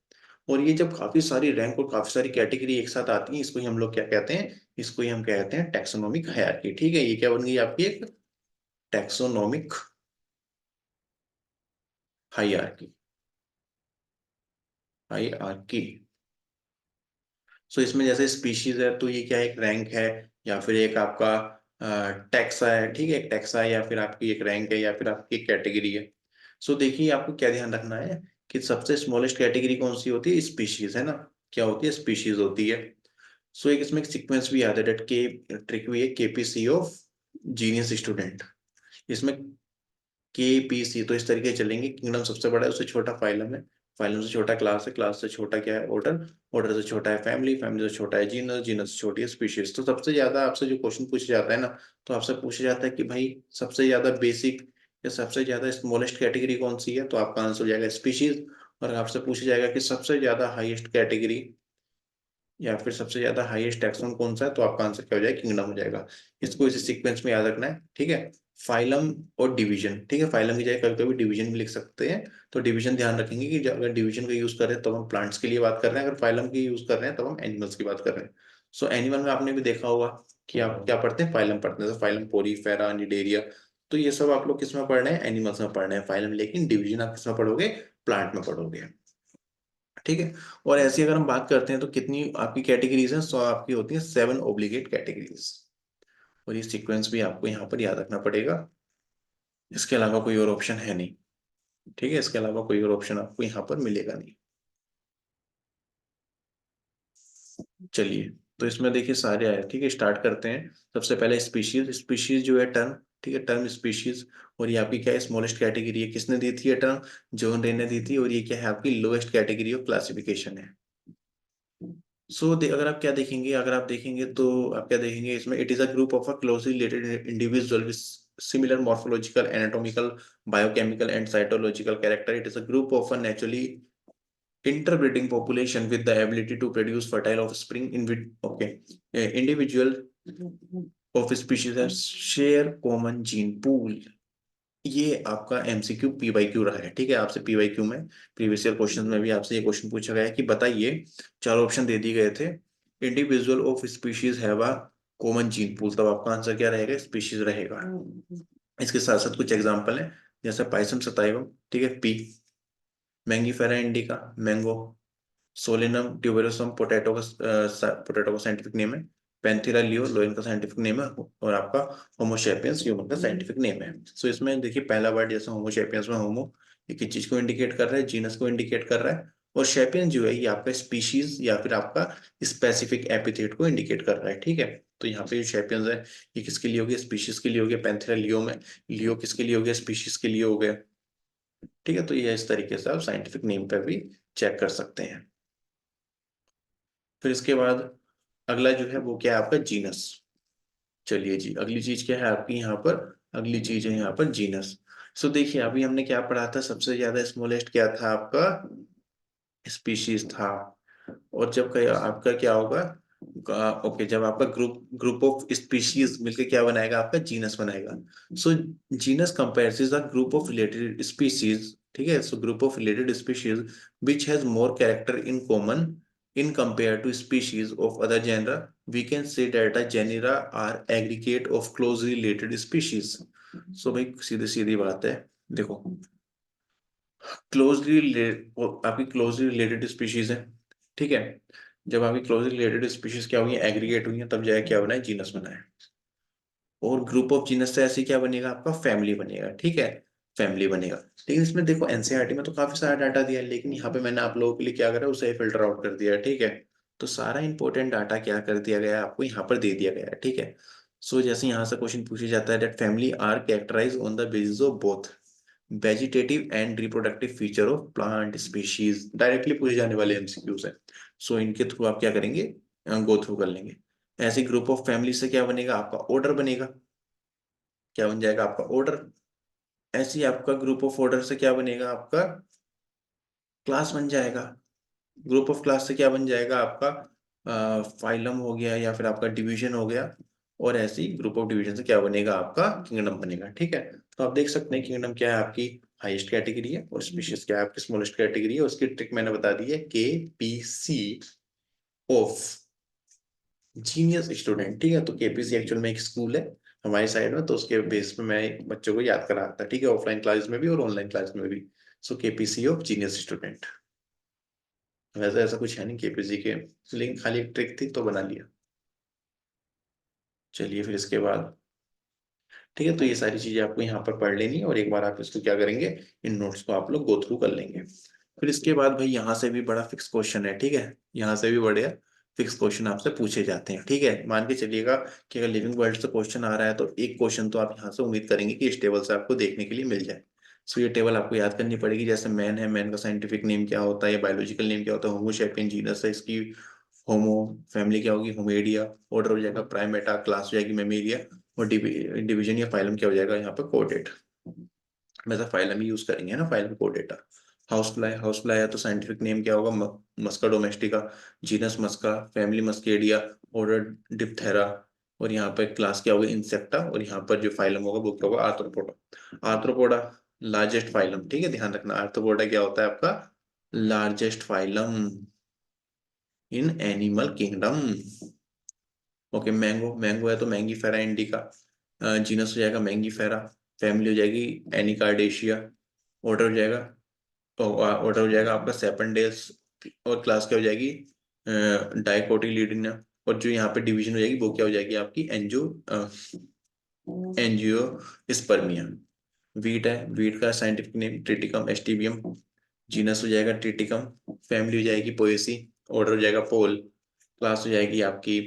और ये जब काफी सारी रैंक और काफी सारी कैटेगरी एक साथ आती है, इसको ही हम लोग क्या कहते हैं, इसको ही हम कहते हैं टैक्सोनॉमिक हायरार्की। ठीक है, ये क्या बन गई आपकी एक टैक्सोनॉमिक हायरार्की, हायरार्की। सो इसमें जैसे स्पीशीज है तो ये क्या एक रैंक है, या फिर एक आपका टैक्सा है। ठीक है, एक टैक्सा है या फिर आपकी एक रैंक है या फिर आपकी एक कैटेगरी है। सो देखिए आपको क्या ध्यान रखना है कि सबसे स्मॉलेस्ट कैटेगरी कौन सी होती है, स्पीशीज है ना। क्या होती है, स्पीशीज होती है। सो एक इसमें एक सीक्वेंस भी आता है, डेट के ट्रिक भी है, केपीसी ऑफ जीनियस स्टूडेंट। इसमें के पी सी तो इस तरीके से चलेंगे, किंगडम सबसे बड़ा है, उससे छोटा फाइलम है, फाइलम से छोटा क्लास है, क्लास से छोटा क्या है, ऑर्डर, ऑर्डर से छोटा है फैमिली, फैमिली से छोटा है जीनस, जीनस से छोटी है स्पीशीज। तो सबसे ज्यादा आपसे जो क्वेश्चन पूछा जाता है ना, तो आपसे पूछा जाता है कि भाई सबसे ज्यादा बेसिक या सबसे ज्यादा स्मॉलेस्ट कैटेगरी कौन सी है, तो आपका आंसर हो जाएगा स्पीशीज। और आपसे पूछा जाएगा कि सबसे ज्यादा हाईएस्ट कैटेगरी या फिर सबसे ज्यादा हाईएस्ट टैक्सॉन कौन सा है, तो आपका आंसर क्या हो जाएगा, किंगडम हो जाएगा। इसको इसी सीक्वेंस में याद रखना है। ठीक है, फाइलम और डिवीजन। ठीक है, फाइलम की जगह कभी कभी डिवीजन भी लिख सकते हैं, तो डिवीजन ध्यान रखेंगे कि अगर डिवीजन का यूज कर रहे हैं तो हम प्लांट्स के लिए बात कर रहे हैं, अगर फाइलम की यूज कर रहे हैं तो हम एनिमल्स की बात कर रहे हैं। सो एनिमल में आपने भी देखा होगा कि आप क्या पढ़ते हैं, फाइलम पढ़ते हैं, तो फाइलम पोरीफेरा, निडेरिया। तो ये सब आप लोग किस में पढ़ रहे हैं, एनिमल्स में पढ़ रहे हैं फाइलम, लेकिन डिवीजन आप किस में पढ़ोगे, प्लांट में पढ़ोगे। ठीक है, और ऐसी अगर हम बात करते हैं तो कितनी आपकी कैटेगरीज हैं, सो आपकी होती है 7 ओब्लिगेट कैटेगरीज। और ये सीक्वेंस भी आपको यहाँ पर याद रखना पड़ेगा, इसके अलावा कोई और ऑप्शन है नहीं। ठीक है, इसके अलावा कोई और ऑप्शन आपको यहाँ पर मिलेगा नहीं। चलिए, तो इसमें देखिए सारे आए। ठीक है, स्टार्ट करते हैं। सबसे पहले स्पीशीज, स्पीशीज जो है टर्म। ठीक है, टर्म स्पीशीज। और ये आपकी क्या है, स्मॉलेस्ट कैटेगरी है, किसने दी थी ये टर्म, जॉन रे ने दी थी। और ये क्या है, आपकी लोएस्ट कैटेगरी ऑफ क्लासिफिकेशन है। अगर आप क्या देखेंगे, अगर आप देखेंगे तो आप क्या देखेंगे इसमें, it is a group of a closely related individual with similar morphological, anatomical, biochemical and cytological character. It is a group of a naturally interbreeding population with the ability to produce fertile offspring in with okay individual of species that share common gene pool। ये आपका MCQ P Y Q रहा है। ठीक है, आपसे P Y Q में previous year question में भी आपसे ये क्वेश्चन पूछा गया है कि बताइए, चार ऑप्शन दे दिए गए थे, individual of species have a common gene pool, तब आपका आंसर क्या रहेगा, स्पीशीज रहेगा। इसके साथ साथ कुछ एग्जांपल है, जैसे पाइसम सताइवम। ठीक है, pea, Mangifera indica, mango, Solanum tuberosum potato का पोटैटो का साइंटिफिक नेम है, पैंथेरा लियो लोएन का साइंटिफिक नेम है, और आपका होमोशेपियंस ह्यूमन का साइंटिफिक नेम है। सो इसमें देखिए पहला वर्ड जैसे होमोशेपियंस में होमो, ये किस चीज को इंडिकेट कर रहा है, जीनस को इंडिकेट कर रहा है। और शेपियन जो है ये आपका स्पीशीज या फिर आपका स्पेसिफिक एपिथेट को इंडिकेट कर रहा है। ठीक है, तो यहाँ पे जो शेपियंस है ये किसके लिए हो गया, स्पीशीज के लिए हो गया, पैंथेरा लियो में लियो किसके लिए हो गया, स्पीशीज के लिए हो गया। ठीक है, तो ये इस तरीके से आप साइंटिफिक नेम पे भी चेक कर सकते हैं। फिर इसके बाद अगला जो है वो क्या है, आपका जीनस। चलिए जी, अगली चीज क्या है आपकी यहाँ पर, अगली चीज है यहाँ पर जीनस। देखिए अभी हमने क्या पढ़ा था, सबसे ज्यादा स्मॉलेस्ट क्या था आपका, स्पीशीज था। और जब आपका क्या होगा, ओके जब आपका ग्रुप ग्रुप ऑफ स्पीशीज मिलकर क्या बनाएगा, आपका जीनस बनाएगा। So genus compares the group of related species. ठीक है, so group of related species which has more character in common in compared to species of other genera, we can say that a genera are aggregate of closely related species। भाई सीधी सीधी बात है, देखो closely आपकी closely related species है। ठीक है, जब आपकी क्लोजली रिलेटेड स्पीशीज क्या हुई है, एग्रीगेट हुई है, तब जाए क्या बना है, जीनस बना है। और ग्रुप ऑफ जीनस से ऐसे क्या बनेगा, आपका फैमिली बनेगा। ठीक है, फैमिली बनेगा। लेकिन इसमें देखो एनसीईआरटी में तो काफी सारा डाटा दिया है, लेकिन यहाँ पे मैंने आप लोगों के लिए क्या करा, उसे फिल्टर आउट कर दिया है। ठीक है, तो सारा इंपॉर्टेंट डाटा क्या कर दिया गया है, आपको यहाँ पर दे दिया गया है। ठीक है, जैसे यहाँ से क्वेश्चन पूछा जाता है, that family are characterize on the basis of both vegetative and reproductive feature of plant species, directly पूछे जाने वाले एमसीक्यूज है। इनके थ्रू आप क्या करेंगे, गो थ्रू कर लेंगे। ऐसे ग्रुप ऑफ फैमिली से क्या बनेगा, आपका ऑर्डर बनेगा। क्या बन जाएगा, आपका ऑर्डर। ऐसे ही आपका ग्रुप ऑफ ऑर्डर से क्या बनेगा, आपका क्लास बन जाएगा। ग्रुप ऑफ क्लास से क्या बन जाएगा, आपका फाइलम हो गया या फिर आपका डिवीजन हो गया। और ऐसे ही ग्रुप ऑफ डिवीजन से क्या बनेगा, आपका किंगडम बनेगा। ठीक है, तो आप देख सकते हैं किंगडम क्या है आपकी, हाईएस्ट कैटेगरी है, और स्पीशीज क्या है आपकी स्मॉलेस्ट कैटेगरी है। उसकी ट्रिक मैंने बता दी है, केपीसी ऑफ जीनियस स्टूडेंट, ठीक है। तो केपीसी एक्चुअल में एक स्कूल है हमारी साइड में, तो उसके बेस पे मैं बच्चों को याद कराता, ठीक है, ऑफलाइन क्लास में भी और ऑनलाइन क्लास में भी। सो केपीसी ऑफ जीनियस स्टूडेंट। वैसे ऐसा कुछ है नहीं केपीसी के, लेकिन खाली एक ट्रिक थी तो बना लिया। चलिए फिर इसके बाद, ठीक है, तो ये सारी चीजें आपको यहाँ पर पढ़ लेनी है, और एक बार आप इसको क्या करेंगे, इन नोट्स को आप लोग गो थ्रू कर लेंगे। फिर इसके बाद भाई यहाँ से भी बड़ा फिक्स क्वेश्चन है, ठीक है, यहाँ से भी बढ़िया फिक्स क्वेश्चन आपसे पूछे जाते हैं, ठीक है। मान के चलिएगा कि अगर लिविंग वर्ल्ड से क्वेश्चन आ रहा है, तो एक क्वेश्चन तो आप यहाँ से उम्मीद करेंगे कि इस टेबल से आपको देखने के लिए मिल जाए। सो ये टेबल आपको याद करनी पड़ेगी। जैसे मैन है, मैन का साइंटिफिक नेम क्या होता है, या बायोलॉजिकल नेम क्या होता है, होमो सैपियन जीनस है इसकी, होमो फैमिली क्या होगी, होमेडिया, ऑर्डर हो जाएगा प्राइमेटा, क्लास हो जाएगी मेमेरिया, और डिवीजन या फाइलम क्या हो जाएगा यहाँ पे कोडेट। वैसे फाइलम ही यूज करेंगे ना, फाइलम कोडेटा। हाउस फ्लाई, हाउस फ्लाई है तो साइंटिफिक नेम क्या होगा, Musca domestica, genus Musca, family Muscidae, order Diptera, और यहाँ पे क्लास क्या होगा, इंसेक्टा, और यहाँ पर जो फाइलम होगा वो क्या होगा, आर्थ्रोपोडा। आर्थ्रोपोडा लार्जेस्ट फाइलम, ठीक है, ध्यान रखना आर्थ्रोपोडा क्या होता है आपका, largest phylum in animal kingdom. Okay, mango, mango है तो मैंगी फेरा इंडिका, जीनस हो जाएगा मैंगी फेरा, फैमिली हो जाएगी एनिकार्डेशिया, ऑर्डर हो जाएगा, ऑर्डर हो जाएगा आपका सेपनडेल्स, और क्लास क्या हो जाएगी, डाइकोटिलीडिना, और जो यहाँ पे डिवीजन हो जाएगी वो क्या हो जाएगी आपकी एंजियो स्पर्मिया। वीट है, वीट का साइंटिफिक नेम ट्रिटिकम एस्टिबियम, जीनस हो जाएगा ट्रिटिकम, फैमिली हो जाएगी पोएसी, ऑर्डर हो जाएगा पोल, क्लास हो जाएगी आपकी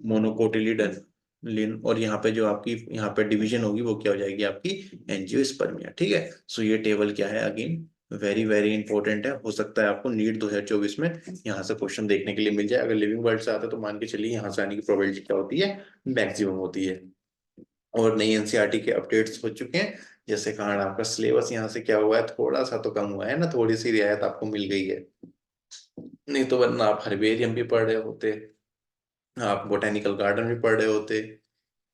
मोनोकोटिलिडन लिन, और यहाँ पे जो आपकी यहाँ पे डिवीजन होगी वो क्या हो जाएगी आपकी एंजियोस्पर्मिया, ठीक है। सो ये टेबल क्या है, अगेन वेरी वेरी इंपॉर्टेंट है, हो सकता है आपको नीट 2024 में यहाँ से क्वेश्चन देखने के लिए मिल जाए। अगर लिविंग वर्ल्ड से आता है तो मान के चलिए यहाँ से आने की प्रोबेबिलिटी क्या होती है, मैक्सिमम होती है। और नई एनसीईआरटी के अपडेट्स हो चुके हैं, जैसे कारण आपका सिलेबस यहाँ से क्या हुआ है, थोड़ा सा तो कम हुआ है ना, थोड़ी सी रियायत आपको मिल गई है। नहीं तो वरना आप हर्बेरियम भी पढ़ रहे होते, आप बोटेनिकल गार्डन भी पढ़ रहे होते,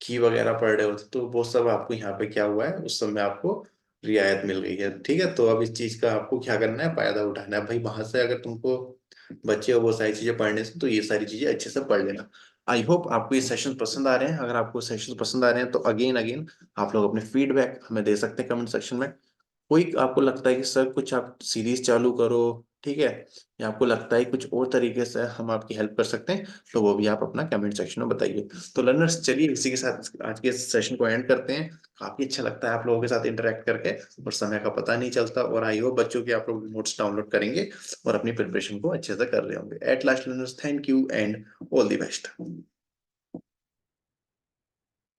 की वगैरह पढ़ रहे होते, तो वो सब आपको यहाँ पे क्या हुआ है, उस सब में आपको रियायत मिल गई है, ठीक है। तो अब इस चीज का आपको क्या करना है, फायदा उठाना है भाई। वहां से अगर तुमको बच्चे हो वो सारी चीजें पढ़ने से, तो ये सारी चीजें अच्छे से पढ़ लेना। आई होप आपको ये सेशन पसंद आ रहे हैं। अगर आपको सेशन पसंद आ रहे हैं तो अगेन अगेन आप लोग अपने फीडबैक हमें दे सकते हैं कमेंट सेक्शन में। कोई आपको लगता है कि सर कुछ आप सीरीज चालू करो, ठीक है, या आपको लगता है कुछ और तरीके से हम आपकी हेल्प कर सकते हैं, तो वो भी आप अपना कमेंट सेक्शन में बताइए। तो लर्नर्स, चलिए इसी के साथ आज के सेशन को एंड करते हैं। काफी अच्छा लगता है आप लोगों के साथ इंटरेक्ट करके, और समय का पता नहीं चलता, और आई होप बच्चों के आप लोग नोट्स डाउनलोड करेंगे और अपनी प्रिपरेशन को अच्छे से कर रहे होंगे। At last learners, thank you and all the best.